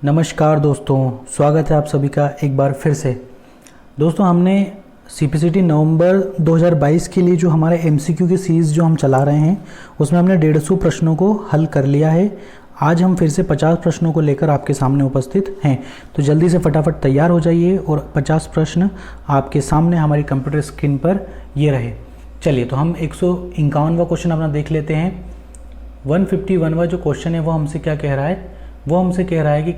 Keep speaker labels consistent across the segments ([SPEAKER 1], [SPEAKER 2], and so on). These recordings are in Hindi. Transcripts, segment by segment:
[SPEAKER 1] नमस्कार दोस्तों, स्वागत है आप सभी का एक बार फिर से। दोस्तों, हमने सीपीसीटी नवंबर 2022 के लिए जो हमारे एमसीक्यू की सीरीज़ जो हम चला रहे हैं उसमें हमने 150 प्रश्नों को हल कर लिया है। आज हम फिर से 50 प्रश्नों को लेकर आपके सामने उपस्थित हैं, तो जल्दी से फटाफट तैयार हो जाइए और 50 प्रश्न आपके सामने हमारी कंप्यूटर स्क्रीन पर ये रहे। चलिए, तो हम 151वां क्वेश्चन अपना देख लेते हैं। 151वां जो क्वेश्चन है वो हमसे क्या कह रहा है? वो हमसे कह रहा है कि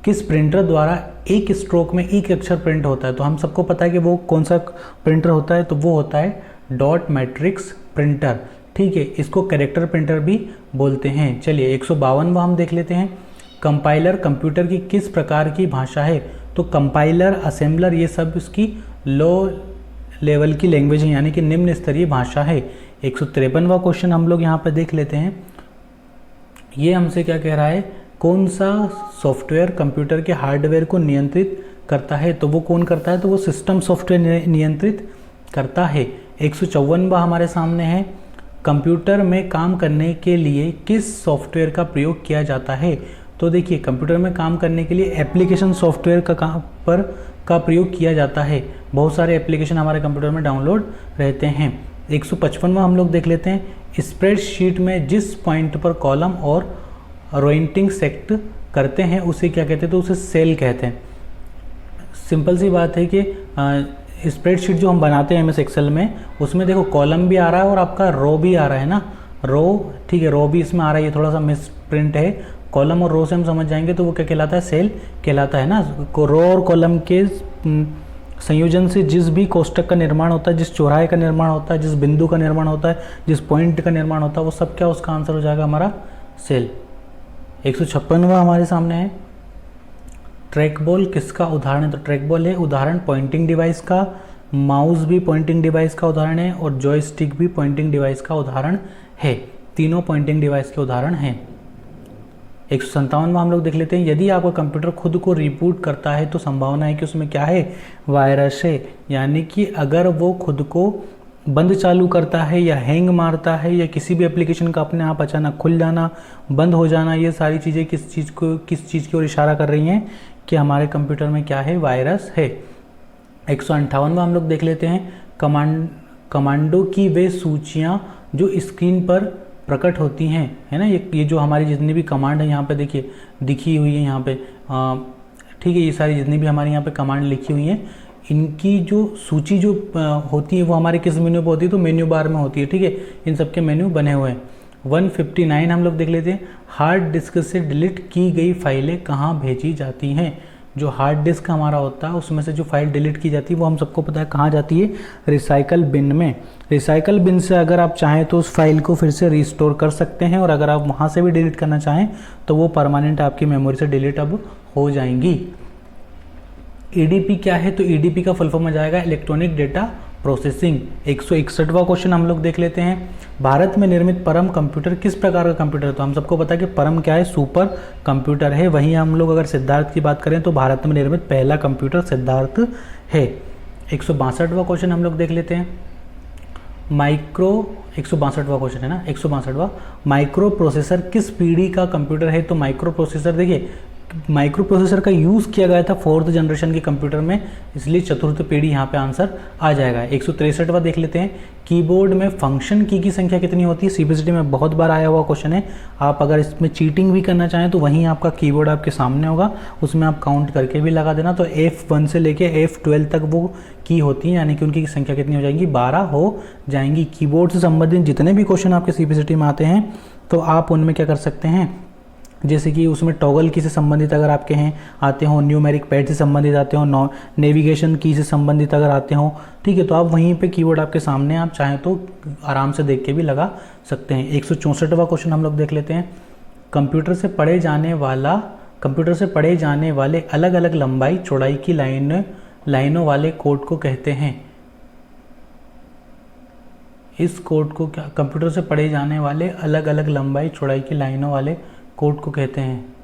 [SPEAKER 1] किस प्रिंटर द्वारा एक स्ट्रोक में एक अक्षर प्रिंट होता है। तो हम सबको पता है कि वो कौन सा प्रिंटर होता है, तो वो होता है डॉट मैट्रिक्स प्रिंटर। ठीक है, इसको कैरेक्टर प्रिंटर भी बोलते हैं। चलिए, 152वां हम देख लेते हैं। कंपाइलर कंप्यूटर की किस प्रकार की भाषा है? तो कंपाइलर, असेंबलर, ये सब इसकी लो लेवल की लैंग्वेज है, यानी कि निम्न स्तरीय भाषा है। 153वां क्वेश्चन हम लोग यहाँ पर देख लेते हैं। ये हमसे क्या कह रहा है? कौन सा सॉफ्टवेयर कंप्यूटर के हार्डवेयर को नियंत्रित करता है? तो वो कौन करता है? तो वो सिस्टम सॉफ्टवेयर नियंत्रित करता है। 154वां हमारे सामने है। कंप्यूटर में काम करने के लिए किस सॉफ्टवेयर का प्रयोग किया जाता है? तो देखिए, कंप्यूटर में काम करने के लिए एप्लीकेशन सॉफ्टवेयर का प्रयोग किया जाता है। बहुत सारे एप्लीकेशन हमारे कंप्यूटर में डाउनलोड रहते हैं। 155वां हम लोग देख लेते हैं। स्प्रेडशीट में जिस पॉइंट पर कॉलम और रोइंटिंग सेक्ट करते हैं उसे क्या कहते हैं? तो उसे सेल कहते हैं। सिंपल सी बात है कि स्प्रेडशीट जो हम बनाते हैं एमएस एक्सेल में, उसमें देखो कॉलम भी आ रहा है और आपका रो भी आ रहा है ना। रो, ठीक है, रो भी इसमें आ रहा है, ये थोड़ा सा मिस प्रिंट है। कॉलम और रो से हम समझ जाएंगे तो वो क्या कहलाता है? सेल कहलाता है ना। रो और कॉलम के संयोजन से जिस भी कोष्टक का निर्माण होता है, जिस चौराहे का निर्माण होता है, जिस बिंदु का निर्माण होता है, जिस पॉइंट का निर्माण होता है, वो सब क्या उसका आंसर हो जाएगा हमारा? सेल। 156वां हमारे सामने है। ट्रैक बॉल किसका उदाहरण है? तो ट्रैक बॉल है उदाहरण पॉइंटिंग डिवाइस का, माउस भी पॉइंटिंग डिवाइस का उदाहरण है और जॉयस्टिक भी पॉइंटिंग डिवाइस का उदाहरण है। तीनों पॉइंटिंग डिवाइस के उदाहरण हैं। 157वां हम लोग देख लेते हैं। यदि आपका कंप्यूटर खुद को रिबूट करता है तो संभावना है कि उसमें क्या है? वायरस है। यानी कि अगर वो खुद को बंद चालू करता है या हैंग मारता है या किसी भी एप्लीकेशन का अपने आप अचानक खुल जाना, बंद हो जाना, ये सारी चीज़ें किस चीज़ की ओर इशारा कर रही हैं? कि हमारे कंप्यूटर में क्या है? वायरस है। 158वां हम लोग देख लेते हैं। कमांडो की वे सूचियाँ जो स्क्रीन पर प्रकट होती हैं, है ना। ये जो हमारी जितनी भी कमांड है यहाँ पे देखिए दिखी हुई है यहाँ पे, ठीक है, ये सारी जितनी भी हमारे यहाँ पे कमांड लिखी हुई हैं, इनकी जो सूची जो होती है वो हमारे किस मेन्यू पे होती है? तो मेन्यू बार में होती है। ठीक है, इन सब के मेन्यू बने हुए हैं। 159 हम लोग देख लेते हैं। हार्ड डिस्क से डिलीट की गई फाइलें कहाँ भेजी जाती हैं? जो हार्ड डिस्क हमारा होता है उसमें से जो फाइल डिलीट की जाती है वो हम सबको पता है कहाँ जाती है? रिसाइकल बिन में। रिसाइकल बिन से अगर आप चाहें तो उस फाइल को फिर से रिस्टोर कर सकते हैं, और अगर आप वहाँ से भी डिलीट करना चाहें तो वो परमानेंट आपकी मेमोरी से डिलीट अब हो जाएंगी। ईडीपी क्या है? तो ईडीपी का फुल फॉर्म आ जाएगा इलेक्ट्रॉनिक डेटा प्रोसेसिंग। 161वां क्वेश्चन हम लोग देख लेते हैं। भारत में निर्मित परम कंप्यूटर किस प्रकार का कंप्यूटर है? तो हम सबको पता है कि परम क्या है? सुपर कंप्यूटर है। वहीं हम लोग अगर सिद्धार्थ की बात करें तो भारत में निर्मित पहला कंप्यूटर सिद्धार्थ है। 162वां क्वेश्चन हम लोग देख लेते हैं। 162वां क्वेश्चन है ना, 162वां। माइक्रो प्रोसेसर किस पीढ़ी का कंप्यूटर है? तो माइक्रो प्रोसेसर, देखिए माइक्रो प्रोसेसर का यूज़ किया गया था 4th जनरेशन के कंप्यूटर में, इसलिए चतुर्थ पीढ़ी यहाँ पे आंसर आ जाएगा। 163वां देख लेते हैं। कीबोर्ड में फंक्शन की संख्या कितनी होती है? सीपीसीटी में बहुत बार आया हुआ क्वेश्चन है। आप अगर इसमें चीटिंग भी करना चाहें तो वहीं आपका कीबोर्ड आपके सामने होगा, उसमें आप काउंट करके भी लगा देना। तो F1 से लेके F12 तक वो की होती है, यानी कि उनकी संख्या कितनी हो जाएगी? 12 हो जाएंगी। कीबोर्ड से संबंधित जितने भी क्वेश्चन आपके सीपीसीटी में आते हैं तो आप उनमें क्या कर सकते हैं? जैसे कि उसमें टॉगल की से संबंधित अगर आपके हैं आते हो, न्यूमेरिक पैड से संबंधित आते हो, नेविगेशन की से संबंधित अगर आते हो, ठीक है, तो आप वहीं पे कीबोर्ड आपके सामने, आप चाहें तो आराम से देख के भी लगा सकते हैं। 164वां क्वेश्चन हम लोग देख लेते हैं। कंप्यूटर से पढ़े जाने वाले अलग अलग लंबाई चौड़ाई की लाइनों वाले कोड को कहते हैं। इस कोड को क्या? कंप्यूटर से पढ़े जाने वाले अलग अलग लंबाई चौड़ाई की लाइनों वाले कोड को कहते हैं।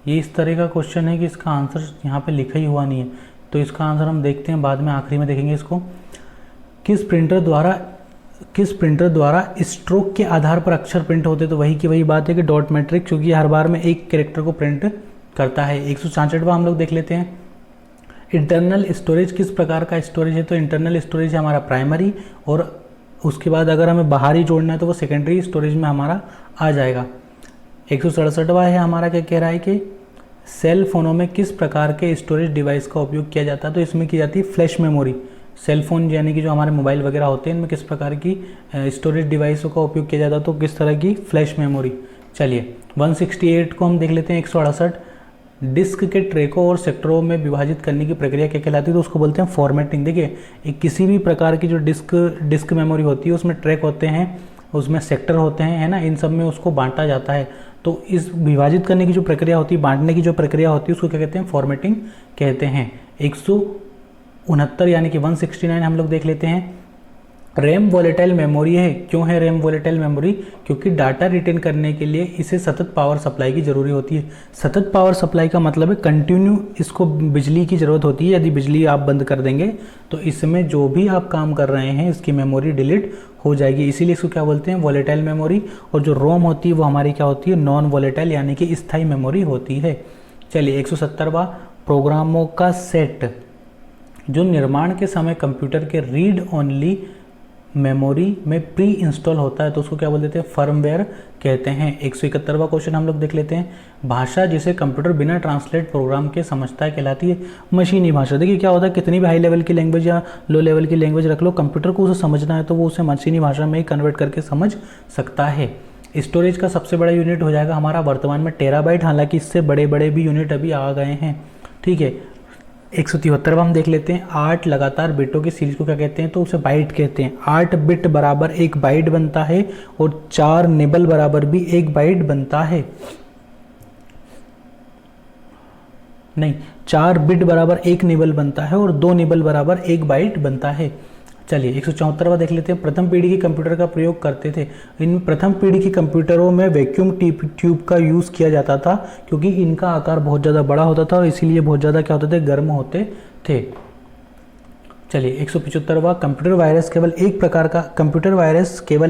[SPEAKER 1] ये इस तरह का क्वेश्चन है कि इसका आंसर यहाँ पे लिखा ही हुआ नहीं है, तो इसका आंसर हम देखते हैं बाद में, आखिरी में देखेंगे इसको। किस प्रिंटर द्वारा किस प्रिंटर द्वारा स्ट्रोक के आधार पर अक्षर प्रिंट होते, तो वही की वही बात है कि डॉट मैट्रिक, क्योंकि हर बार में एक कैरेक्टर को प्रिंट करता है। 166वां हम लोग देख लेते हैं। इंटरनल स्टोरेज किस प्रकार का स्टोरेज है, तो इंटरनल स्टोरेज है हमारा प्राइमरी, और उसके बाद अगर हमें बाहरी जोड़ना है तो वो सेकेंडरी स्टोरेज में हमारा आ जाएगा। 167वां है हमारा, क्या कह रहा है कि सेल फोनों में किस प्रकार के स्टोरेज डिवाइस का उपयोग किया जाता है, तो इसमें की जाती है फ्लैश मेमोरी। सेल फोन यानी कि जो हमारे मोबाइल वगैरह होते हैं इनमें किस प्रकार की स्टोरेज डिवाइसों का उपयोग किया जाता है, तो किस तरह की फ्लैश मेमोरी। चलिए 168 को हम देख लेते हैं। 168 डिस्क के ट्रैकों और सेक्टरों में विभाजित करने की प्रक्रिया क्या कहलाती है, तो उसको बोलते हैं फॉर्मेटिंग। देखिए एक किसी भी प्रकार की जो डिस्क मेमोरी होती है उसमें ट्रैक होते हैं, उसमें सेक्टर होते हैं, है ना, इन सब में उसको बांटा जाता है। तो इस विभाजित करने की जो प्रक्रिया होती है, बांटने की जो प्रक्रिया होती है, उसको क्या कहते हैं, फॉर्मेटिंग कहते हैं। 169 यानी कि 169 हम लोग देख लेते हैं। रैम वॉलेटाइल मेमोरी है। क्यों है रैम वॉलेटाइल मेमोरी, क्योंकि डाटा रिटेन करने के लिए इसे सतत पावर सप्लाई की जरूरी होती है। सतत पावर सप्लाई का मतलब है कंटिन्यू इसको बिजली की ज़रूरत होती है। यदि बिजली आप बंद कर देंगे तो इसमें जो भी आप काम कर रहे हैं इसकी मेमोरी डिलीट हो जाएगी, इसीलिए इसको क्या बोलते हैं, वॉलेटाइल मेमोरी। और जो रोम होती है वो हमारी क्या होती है, नॉन वॉलेटाइल यानी कि स्थायी मेमोरी होती है। चलिए 170वां, प्रोग्रामों का सेट जो निर्माण के समय कंप्यूटर के रीड ओनली मेमोरी में प्री इंस्टॉल होता है, तो उसको क्या बोल देते हैं, फर्मवेयर कहते हैं। 171वां क्वेश्चन हम लोग देख लेते हैं। भाषा जिसे कंप्यूटर बिना ट्रांसलेट प्रोग्राम के समझता है कहलाती है मशीनी भाषा। देखिए क्या होता है, कितनी भी हाई लेवल की लैंग्वेज या लो लेवल की लैंग्वेज रख लो, कंप्यूटर को उसे समझना है तो वो उसे मशीनी भाषा में ही कन्वर्ट करके समझ सकता है। स्टोरेज का सबसे बड़ा यूनिट हो जाएगा हमारा वर्तमान में टेराबाइट, हालांकि इससे बड़े बड़े भी यूनिट अभी आ गए हैं। ठीक है 173वां हम देख लेते हैं। 8 लगातार बिटों की सीरीज को क्या कहते हैं, तो उसे बाइट कहते हैं। 8 बिट बराबर 1 बाइट बनता है और 4 निबल बराबर भी 1 बाइट बनता है। नहीं, 4 बिट बराबर 1 निबल बनता है और 2 निबल बराबर 1 बाइट बनता है। चलिए 174वां देख लेते हैं। प्रथम पीढ़ी के कंप्यूटर का प्रयोग करते थे। इन प्रथम पीढ़ी के कंप्यूटरों में वैक्यूम ट्यूब का यूज़ किया जाता था, क्योंकि इनका आकार बहुत ज़्यादा बड़ा होता था और इसीलिए बहुत ज़्यादा क्या होते थे, गर्म होते थे। चलिए 175वां, कंप्यूटर वायरस केवल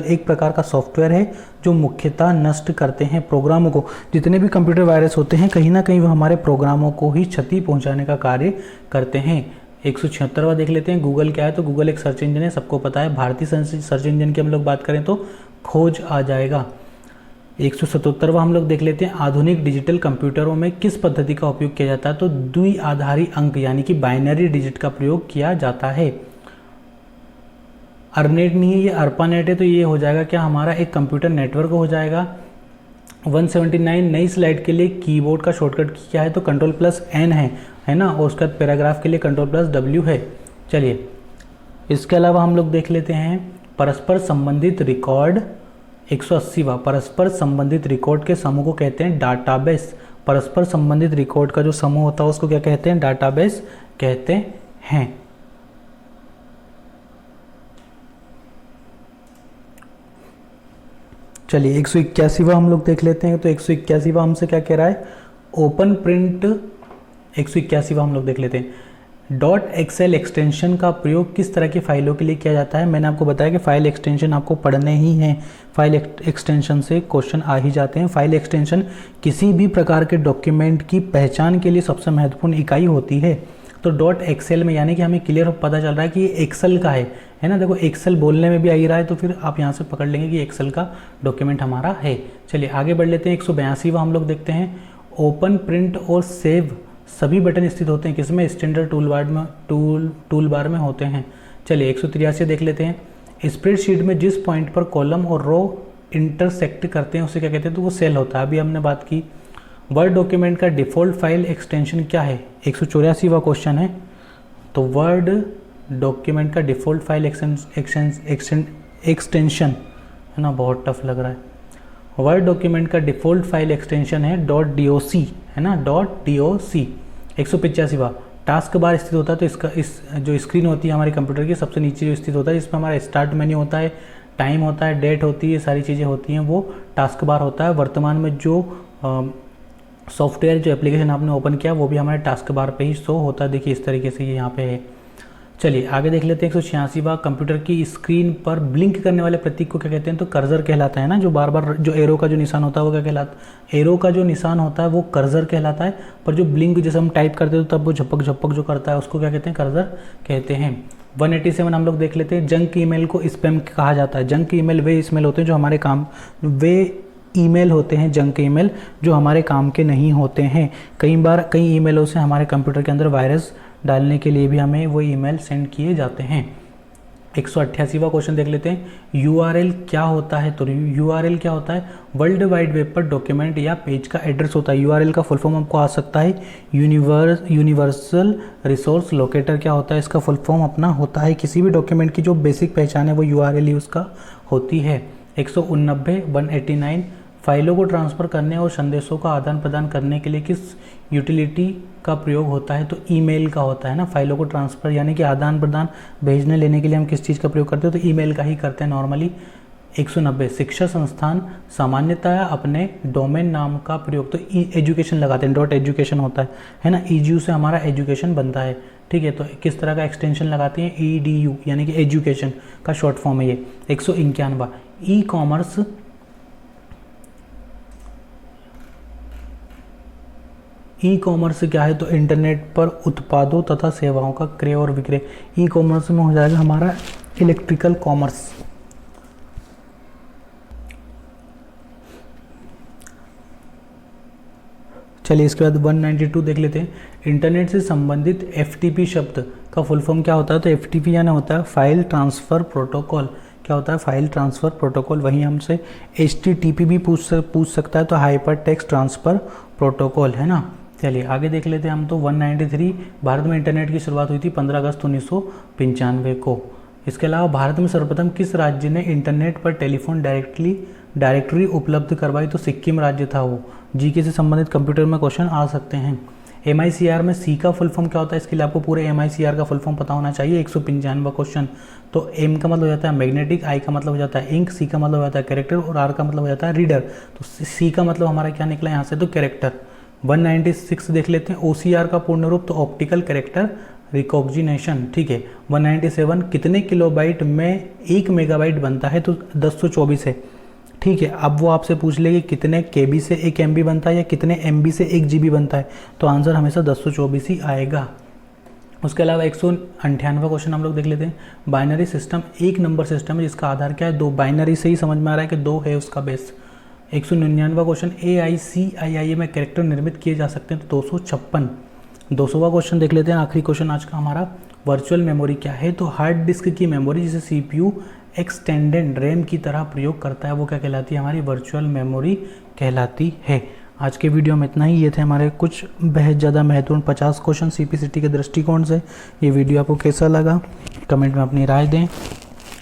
[SPEAKER 1] एक प्रकार का सॉफ्टवेयर है जो मुख्यतः नष्ट करते हैं प्रोग्रामों को। जितने भी कंप्यूटर वायरस होते हैं कहीं ना कहीं वो हमारे प्रोग्रामों को ही क्षति पहुंचाने का कार्य करते हैं। 176वां देख लेते हैं। गूगल क्या है, तो गूगल एक सर्च इंजन है, सबको पता है। भारतीय सर्च इंजन की हम लोग बात करें तो खोज आ जाएगा। 177वां हम लोग देख लेते हैं। आधुनिक डिजिटल कंप्यूटरों में किस पद्धति का उपयोग किया जाता है, तो द्विआधारी अंक यानी कि बाइनरी डिजिट का प्रयोग किया जाता है। अर्पनेट नहीं है, ये अर्पानेट है, तो ये हो जाएगा क्या, हमारा एक कंप्यूटर नेटवर्क हो जाएगा। 179 नई स्लाइड के लिए कीबोर्ड का शॉर्टकट क्या है, तो Ctrl+N है ना, और उसका पैराग्राफ के लिए Ctrl+W है। चलिए इसके अलावा हम लोग देख लेते हैं परस्पर संबंधित रिकॉर्ड। 180वां, परस्पर संबंधित रिकॉर्ड के समूह को कहते हैं डाटाबेस। परस्पर संबंधित रिकॉर्ड का जो समूह होता है उसको क्या कहते हैं, डाटाबेस कहते हैं। चलिए 181वां हम लोग देख लेते हैं। तो 181वां हमसे क्या कह रहा है, ओपन प्रिंट। 181वां हम लोग देख लेते हैं। .xl एक्सटेंशन का प्रयोग किस तरह की फाइलों के लिए किया जाता है। मैंने आपको बताया कि फाइल एक्सटेंशन आपको पढ़ने ही हैं। फाइल एक्सटेंशन से क्वेश्चन आ ही जाते हैं। फाइल एक्सटेंशन किसी भी प्रकार के डॉक्यूमेंट की पहचान के लिए सबसे महत्वपूर्ण इकाई होती है। तो .xl में यानी कि हमें क्लियर पता चल रहा है कि ये एक्सेल का है ना। देखो एक्सेल बोलने में भी आ ही रहा है, तो फिर आप यहाँ से पकड़ लेंगे कि एक्सेल का डॉक्यूमेंट हमारा है। चलिए आगे बढ़ लेते हैं। 182वां हम लोग देखते हैं। ओपन, प्रिंट और सेव सभी बटन स्थित होते हैं किसमें, स्टैंडर्ड टूल बार में होते हैं। चलिए 183 देख लेते हैं। स्प्रेडशीट में जिस पॉइंट पर कॉलम और रो इंटरसेक्ट करते हैं उसे क्या कहते हैं, तो वो सेल होता है, अभी हमने बात की। वर्ड डॉक्यूमेंट का डिफ़ॉल्ट फाइल एक्सटेंशन क्या है, 184वां क्वेश्चन है। तो वर्ड डॉक्यूमेंट का डिफ़ॉल्ट फाइल एक्सटेंशन है ना, बहुत टफ लग रहा है। वर्ड डॉक्यूमेंट का डिफ़ॉल्ट फाइल एक्सटेंशन है .doc है ना, .doc। 185वां, टास्क बार स्थित होता है, तो इसका जो स्क्रीन होती है हमारे कंप्यूटर की सबसे नीचे जो स्थित होता है, जिसमें हमारा स्टार्ट मेन्यू होता है, टाइम होता है, डेट होती है, सारी चीज़ें होती हैं, वो टास्क बार होता है। वर्तमान में जो सॉफ्टवेयर जो एप्लीकेशन आपने ओपन किया वो भी हमारे टास्क बार पे ही शो होता है। देखिए इस तरीके से ये यहाँ पे है। चलिए आगे देख लेते हैं 186वां, कंप्यूटर की स्क्रीन पर ब्लिंक करने वाले प्रतीक को क्या कहते हैं? तो कर्सर कहलाता है ना, जो बार बार जो एरो का जो निशान होता है वो क्या कहलाता है? एरो का जो निशान होता है वो कर्सर कहलाता है, पर जो ब्लिंक जैसे हम टाइप करते हैं तो तब वो झपक झपक जो करता है उसको क्या कहते हैं? कर्सर कहते हैं। 187 हम लोग देख लेते हैं, जंक ईमेल को स्पैम कहा जाता है। जंक ईमेल वे ईमेल होते हैं जो हमारे काम वे ईमेल होते हैं, जंक ईमेल जो हमारे काम के नहीं होते हैं। कई बार कई ईमेलों से हमारे कंप्यूटर के अंदर वायरस डालने के लिए भी हमें वो ईमेल सेंड किए जाते हैं। 188वां क्वेश्चन देख लेते हैं, URL क्या होता है? तो URL क्या होता है? वर्ल्ड वाइड वेब पर डॉक्यूमेंट या पेज का एड्रेस होता है। URL का फुल फॉर्म आपको आ सकता है यूनिवर्सल रिसोर्स लोकेटर। क्या होता है इसका फुल फॉर्म? अपना होता है किसी भी डॉक्यूमेंट की जो बेसिक पहचान है वो URL ही उसका होती है। 189 फाइलों को ट्रांसफ़र करने और संदेशों का आदान प्रदान करने के लिए किस यूटिलिटी का प्रयोग होता है? तो ईमेल का होता है ना। फाइलों को ट्रांसफ़र यानी कि आदान प्रदान भेजने लेने के लिए हम किस चीज़ का प्रयोग करते हैं? तो ईमेल का ही करते हैं नॉर्मली। 190 शिक्षा संस्थान सामान्यतः अपने डोमेन नाम का प्रयोग तो एजुकेशन लगाते हैं, .education होता है ना। EDU से हमारा एजुकेशन बनता है, ठीक है। तो किस तरह का एक्सटेंशन लगाते हैं? EDU यानी कि एजुकेशन का शॉर्ट फॉर्म है ये। 191 ई कॉमर्स क्या है? तो इंटरनेट पर उत्पादों तथा सेवाओं का क्रय और विक्रय। ई कॉमर्स में हो जाएगा हमारा इलेक्ट्रिकल कॉमर्स। चलिए इसके बाद 192 देख लेते हैं, इंटरनेट से संबंधित FTP शब्द का फुल फॉर्म क्या होता है? तो FTP यानी होता है फाइल ट्रांसफ़र प्रोटोकॉल। क्या होता है? File transfer protocol. वहीं हमसे HTTP भी पूछ सकता है, तो हाइपर टेक्स्ट ट्रांसफ़र प्रोटोकॉल, है ना। चलिए आगे देख लेते हैं हम। तो 193 भारत में इंटरनेट की शुरुआत हुई थी 15 अगस्त 1995 को। इसके अलावा भारत में सर्वप्रथम किस राज्य ने इंटरनेट पर टेलीफोन डायरेक्टरी उपलब्ध करवाई? तो सिक्किम राज्य था वो। जीके से संबंधित कंप्यूटर में क्वेश्चन आ सकते हैं। MICR में C का फुल फॉर्म क्या होता है? इसके लिए आपको पूरे MICR का फुल फॉर्म पता होना चाहिए। 195वां क्वेश्चन। तो M का मतलब हो जाता है मैग्नेटिक, I का मतलब हो जाता है इंक, C का मतलब हो जाता है कैरेक्टर और R का मतलब हो जाता है रीडर। तो C का मतलब हमारा क्या निकला यहाँ से? तो कैरेक्टर। 196 देख लेते हैं, OCR का पूर्ण रूप तो ऑप्टिकल कैरेक्टर रिकॉग्निशन, ठीक है। 197 कितने किलोबाइट में 1 मेगाबाइट बनता है? तो 1024 है, ठीक है। अब वो आपसे पूछ ले कि कितने KB से 1 MB बनता है या कितने MB से 1 GB बनता है, तो आंसर हमेशा 1024 ही आएगा। उसके अलावा 198वां क्वेश्चन हम लोग देख लेते हैं, बाइनरी सिस्टम एक नंबर सिस्टम है जिसका आधार क्या है? 2। बाइनरी से ही समझ में आ रहा है कि 2 है उसका बेस। 199वां क्वेश्चन, AICIIA में कैरेक्टर निर्मित किए जा सकते हैं? तो 256। 200वां क्वेश्चन देख लेते हैं, आखिरी क्वेश्चन आज का हमारा, वर्चुअल मेमोरी क्या है? तो हार्ड डिस्क की मेमोरी जिसे CPU एक्सटेंडेड रैम की तरह प्रयोग करता है वो क्या कहलाती है? हमारी वर्चुअल मेमोरी कहलाती है। आज के वीडियो में इतना ही। ये थे हमारे कुछ बेहद ज़्यादा महत्वपूर्ण 50 क्वेश्चन CPCT के दृष्टिकोण से। ये वीडियो आपको कैसा लगा कमेंट में अपनी राय दें।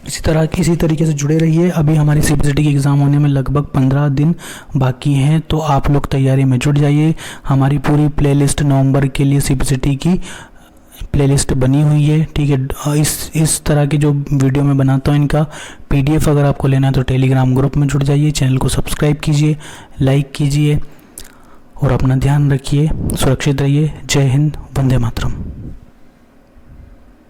[SPEAKER 1] इसी तरीके से जुड़े रहिए। अभी हमारी CPCT की एग्ज़ाम होने में लगभग 15 दिन बाकी हैं, तो आप लोग तैयारी में जुट जाइए। हमारी पूरी प्लेलिस्ट नवंबर के लिए CPCT की प्लेलिस्ट बनी हुई है, ठीक है। इस तरह की जो वीडियो मैं बनाता हूँ इनका PDF अगर आपको लेना है तो टेलीग्राम ग्रुप में जुड़ जाइए। चैनल को सब्सक्राइब कीजिए, लाइक कीजिए और अपना ध्यान रखिए। सुरक्षित रहिए। जय हिंद, वंदे मातरम।